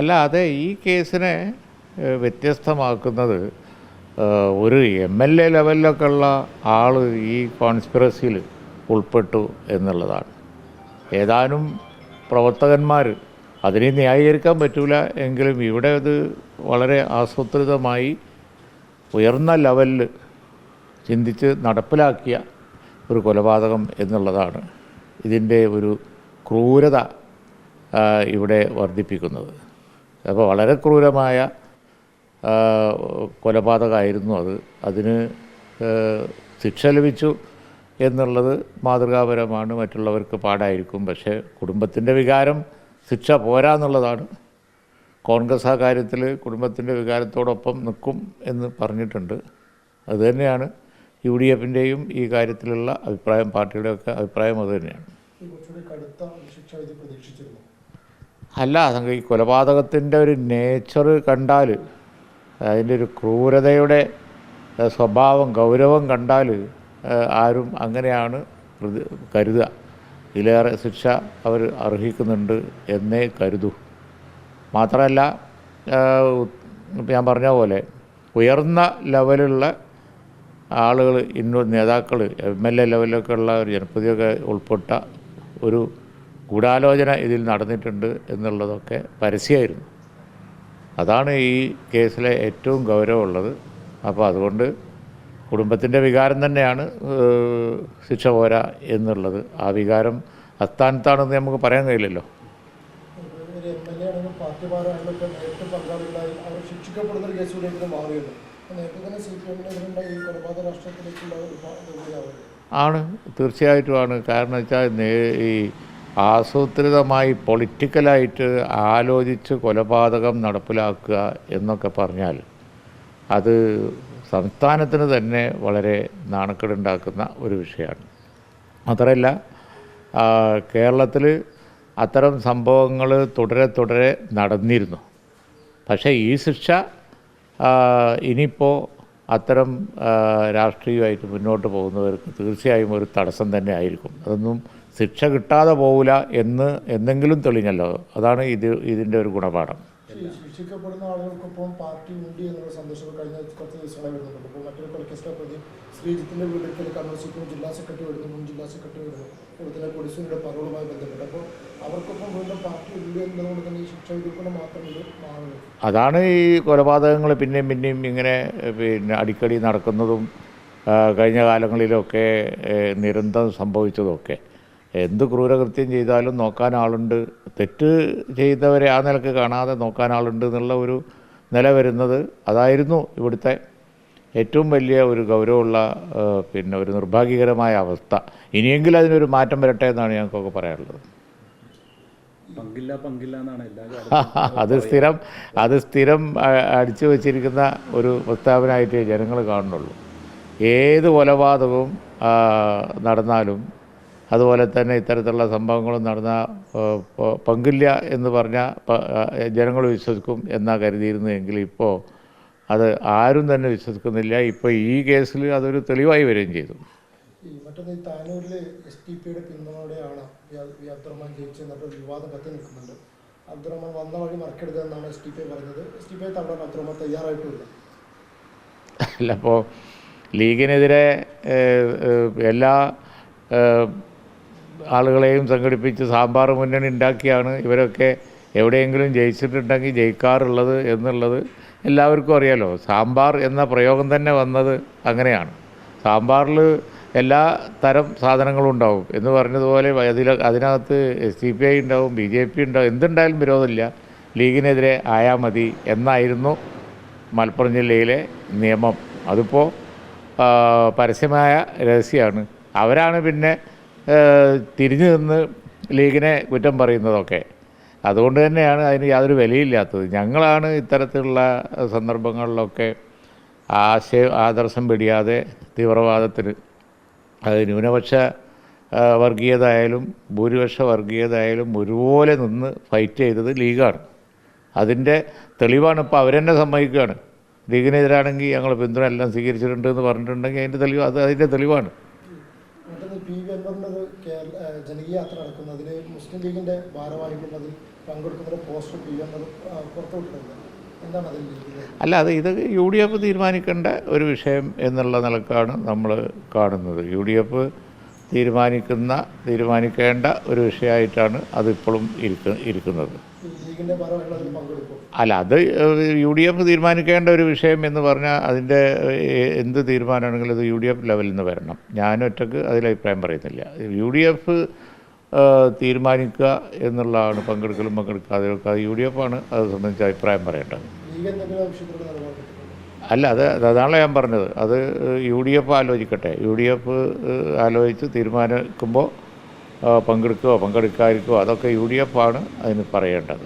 അല്ല, അതെ, ഈ കേസിനെ വ്യത്യസ്തമാക്കുന്നത് ഒരു MLA ലെവലിലൊക്കെ ഉള്ള ആൾ ഈ കോൺസ്പിറസിയിൽ ഉൾപ്പെട്ടു എന്നുള്ളതാണ്. ഏതാനും പ്രവർത്തകന്മാർ, അതിനെ ന്യായീകരിക്കാൻ പറ്റില്ല എങ്കിലും ഇവിടെ അത് വളരെ ആസൂത്രിതമായി ഉയർന്ന ലെവലിൽ ചിന്തിച്ച് നടപ്പിലാക്കിയ ഒരു കൊലപാതകം എന്നുള്ളതാണ് ഇതിൻ്റെ ഒരു ക്രൂരത ഇവിടെ വർദ്ധിപ്പിക്കുന്നത്. അപ്പോൾ വളരെ ക്രൂരമായ കൊലപാതകമായിരുന്നു അത്. അതിന് ശിക്ഷ ലഭിച്ചു എന്നുള്ളത് മാതൃകാപരമാണ്, മറ്റുള്ളവർക്ക് പാടായിരിക്കും. പക്ഷേ കുടുംബത്തിൻ്റെ വികാരം ശിക്ഷ പോരാ എന്നുള്ളതാണ്. കോൺഗ്രസ് ആ കാര്യത്തിൽ കുടുംബത്തിൻ്റെ വികാരത്തോടൊപ്പം നിൽക്കും എന്ന് പറഞ്ഞിട്ടുണ്ട്. അതുതന്നെയാണ് UDFിൻ്റെയും ഈ കാര്യത്തിലുള്ള അഭിപ്രായം, പാർട്ടിയുടെയൊക്കെ അഭിപ്രായം അതുതന്നെയാണ്. അല്ല, ഈ കൊലപാതകത്തിൻ്റെ ഒരു നേച്ചർ കണ്ടാൽ, അതിൻ്റെ ഒരു ക്രൂരതയുടെ സ്വഭാവം, ഗൗരവം കണ്ടാൽ ആരും അങ്ങനെയാണ് കരുതുക. ഇതിലേറെ ശിക്ഷ അവർ അർഹിക്കുന്നുണ്ട് എന്നേ കരുതൂ. മാത്രമല്ല, ഞാൻ പറഞ്ഞ പോലെ ഉയർന്ന ലെവലുള്ള ആളുകൾ, നേതാക്കൾ, MLA ലെവലിലൊക്കെ ഉള്ള ഒരു ജനപ്രതിയൊക്കെ ഉൾപ്പെട്ട ഒരു ഗൂഢാലോചന ഇതിൽ നടന്നിട്ടുണ്ട് എന്നുള്ളതൊക്കെ പരസ്യമായിരുന്നു. അതാണ് ഈ കേസിലെ ഏറ്റവും ഗൗരവമുള്ളത്. അപ്പോൾ അതുകൊണ്ട് കുടുംബത്തിൻ്റെ വികാരം തന്നെയാണ് ശിക്ഷ പോരാ എന്നുള്ളത്. ആ വികാരം അസ്ഥാനത്താണെന്ന് നമുക്ക് പറയാൻ കഴിയില്ലല്ലോ. ആണ്, തീർച്ചയായിട്ടുമാണ്. കാരണം വെച്ചാൽ ഈ ആസൂത്രിതമായി പൊളിറ്റിക്കലായിട്ട് ആലോചിച്ച് കൊലപാതകം നടപ്പിലാക്കുക എന്നൊക്കെ പറഞ്ഞാൽ അത് സംസ്ഥാനത്തിന് തന്നെ വളരെ നാണക്കേടുണ്ടാക്കുന്ന ഒരു വിഷയമാണ്. മാത്രമല്ല, കേരളത്തിൽ അത്തരം സംഭവങ്ങൾ തുടരെ നടന്നിരുന്നു. പക്ഷേ ഈ ശിക്ഷ ഇനിയിപ്പോൾ അത്തരം രാഷ്ട്രീയമായിട്ട് മുന്നോട്ട് പോകുന്നവർക്ക് തീർച്ചയായും ഒരു തടസ്സം തന്നെ ആയിരിക്കും. അതൊന്നും ശിക്ഷ കിട്ടാതെ പോകില്ല എന്ന് എന്തെങ്കിലും തെളിഞ്ഞല്ലോ. അതാണ് ഇതിൻ്റെ ഒരു ഗുണപാഠം. ശിക്ഷിക്കപ്പെടുന്ന ആളുകൾക്കൊപ്പം പാർട്ടി ഉണ്ട് എന്നുള്ള സന്ദേശം കഴിഞ്ഞ കുറച്ച് ദിവസങ്ങളായി വരുന്നുണ്ട്. ഇപ്പോൾ മറ്റൊരു കൊലക്കേസിലെ പ്രതി ശ്രീജിത്തിൻ്റെ വീട്ടിൽ കണ്ണൂർ സിക്കും ജില്ലാ സെക്രട്ടറി വരുന്നു, മുൻ ജില്ലാ സെക്രട്ടറി വരുന്നു, കൂടുതലെ കൊടിസൂരിയുടെ പരോളുമായി ബന്ധപ്പെട്ട്. അപ്പോൾ അവർക്കൊപ്പം വീണ്ടും പാർട്ടി ഉണ്ട് എന്നതുകൊണ്ട് തന്നെ ഈ ശിക്ഷ വിധിക്കണം മാത്രമല്ല മാറുന്നത്. അതാണ് ഈ കൊലപാതകങ്ങൾ പിന്നെയും ഇങ്ങനെ അടിക്കടി നടക്കുന്നതും കഴിഞ്ഞ കാലങ്ങളിലൊക്കെ നിരന്തരം സംഭവിച്ചതൊക്കെ. എന്ത് ക്രൂരകൃത്യം ചെയ്താലും നോക്കാൻ ആളുണ്ട്, തെറ്റ് ചെയ്തവരെ ആ നിലക്ക് കാണാതെ നോക്കാൻ ആളുണ്ട് എന്നുള്ള ഒരു നില വരുന്നത് അതായിരുന്നു ഇവിടുത്തെ ഏറ്റവും വലിയ ഒരു ഗൗരവമുള്ള ഒരു നിർഭാഗ്യകരമായ അവസ്ഥ. ഇനിയെങ്കിലും അതിനൊരു മാറ്റം വരട്ടെ എന്നാണ് ഞങ്ങൾക്കൊക്കെ പറയാനുള്ളത്. അത് സ്ഥിരം അടിച്ചു വച്ചിരിക്കുന്ന ഒരു പ്രസ്താവനയായിട്ട് ജനങ്ങൾ കാണുന്നുള്ളൂ. ഏത് കൊലപാതകവും നടന്നാലും അതുപോലെ തന്നെ ഇത്തരത്തിലുള്ള സംഭവങ്ങളും നടന്നാൽ പങ്കില്ല എന്ന് പറഞ്ഞാൽ ജനങ്ങൾ വിശ്വസിക്കും എന്നാണ് കരുതിയിരുന്നതെങ്കിൽ ഇപ്പോൾ അത് ആരും തന്നെ വിശ്വസിക്കുന്നില്ല. ഇപ്പോൾ ഈ കേസിൽ അതൊരു തെളിവായി വരികയും ചെയ്തു. മറ്റൊന്ന്, ഈ താനൂരിൽ STPയുടെ പിന്തുണയോടെയാണ് അബ്ദുറഹ്മാൻ ജയിച്ചെന്നൊരു വിവാദം കത്തി നിൽക്കുന്നുണ്ട്. അബ്ദുറഹ്മാൻ വന്ന വഴി മറക്കരുതെന്നാണ് STP പറഞ്ഞത്. STP തവണ അബ്ദുറഹ്മാൻ തയ്യാറായിട്ടുമില്ല. അല്ല, അപ്പോൾ ലീഗിനെതിരെ എല്ലാ ആളുകളെയും സംഘടിപ്പിച്ച് സാമ്പാർ മുന്നണി ഉണ്ടാക്കിയാണ് ഇവരൊക്കെ എവിടെയെങ്കിലും ജയിച്ചിട്ടുണ്ടെങ്കിൽ ജയിക്കാറുള്ളത് എന്നുള്ളത് എല്ലാവർക്കും അറിയാലോ. സാമ്പാർ എന്ന പ്രയോഗം തന്നെ വന്നത് അങ്ങനെയാണ്. സാമ്പാറിൽ എല്ലാ തരം സാധനങ്ങളും ഉണ്ടാവും എന്ന് പറഞ്ഞതുപോലെ അതിനകത്ത് SDPI ഉണ്ടാവും, BJP ഉണ്ടാവും, എന്തുണ്ടായാലും വിരോധമില്ല, ലീഗിനെതിരെ ആയാൽ മതി എന്നായിരുന്നു മലപ്പുറം ജില്ലയിലെ നിയമം. അതിപ്പോൾ പരസ്യമായ രഹസ്യമാണ്. അവരാണ് പിന്നെ തിരിഞ്ഞു നിന്ന് ലീഗിനെ കുറ്റം പറയുന്നതൊക്കെ. അതുകൊണ്ട് തന്നെയാണ് അതിന് യാതൊരു വിലയില്ലാത്തത്. ഞങ്ങളാണ് ഇത്തരത്തിലുള്ള സന്ദർഭങ്ങളിലൊക്കെ ആദർശം പിടിയാതെ തീവ്രവാദത്തിന്, അത് ന്യൂനപക്ഷ വർഗീയത ആയാലും ഭൂരിപക്ഷ വർഗീയത ആയാലും ഒരുപോലെ നിന്ന് ഫൈറ്റ് ചെയ്തത് ലീഗാണ്. അതിൻ്റെ തെളിവാണ് ഇപ്പോൾ അവരെന്നെ സമ്മതിക്കുകയാണ്. ലീഗിനെതിരാണെങ്കിൽ ഞങ്ങൾ പിന്തുണ എല്ലാം സ്വീകരിച്ചിട്ടുണ്ട് എന്ന് പറഞ്ഞിട്ടുണ്ടെങ്കിൽ അതിൻ്റെ തെളിവാണ്. PV അൻവറിൻ്റെ ഒരു ജനകീയ യാത്ര നടക്കുന്നതിൽ മുസ്ലിം ലീഗിൻ്റെ ഭാരവാഹികളും അതിൽ പങ്കെടുക്കുന്നതിന് പോസ്റ്റർ PM പുറത്തുവിട്ടിട്ടുണ്ട്. എന്താണ് അതിൽ? അല്ല, ഇത് UDF തീരുമാനിക്കേണ്ട ഒരു വിഷയം എന്നുള്ള നിലക്കാണ് നമ്മൾ കാണുന്നത്. UDF തീരുമാനിക്കേണ്ട ഒരു വിഷയമായിട്ടാണ് അതിപ്പോഴും ഇരിക്കുന്നത്. ലീഗിൻ്റെ ഭാരവാഹികൾ അതിൽ പങ്കെടുക്കും? അല്ല, അത് UDF തീരുമാനിക്കേണ്ട ഒരു വിഷയം എന്ന് പറഞ്ഞാൽ അതിൻ്റെ എന്ത് തീരുമാനമാണെങ്കിലും അത് UDF ലെവലിൽ നിന്ന് വരണം. ഞാനൊറ്റക്ക് അതിൽ അഭിപ്രായം പറയുന്നില്ല. UDF തീരുമാനിക്കുക എന്നുള്ളതാണ്. പങ്കെടുക്കാതിരിക്കുക UDF ആണ് അത് സംബന്ധിച്ച് അഭിപ്രായം പറയേണ്ടത്. അല്ല, അതാണല്ലോ ഞാൻ പറഞ്ഞത്. അത് UDF ആലോചിക്കട്ടെ. UDF ആലോചിച്ച് തീരുമാനിക്കുമ്പോൾ പങ്കെടുക്കുകയോ പങ്കെടുക്കാതിരിക്കുകയോ അതൊക്കെ UDF ആണ് അതിന് പറയേണ്ടത്.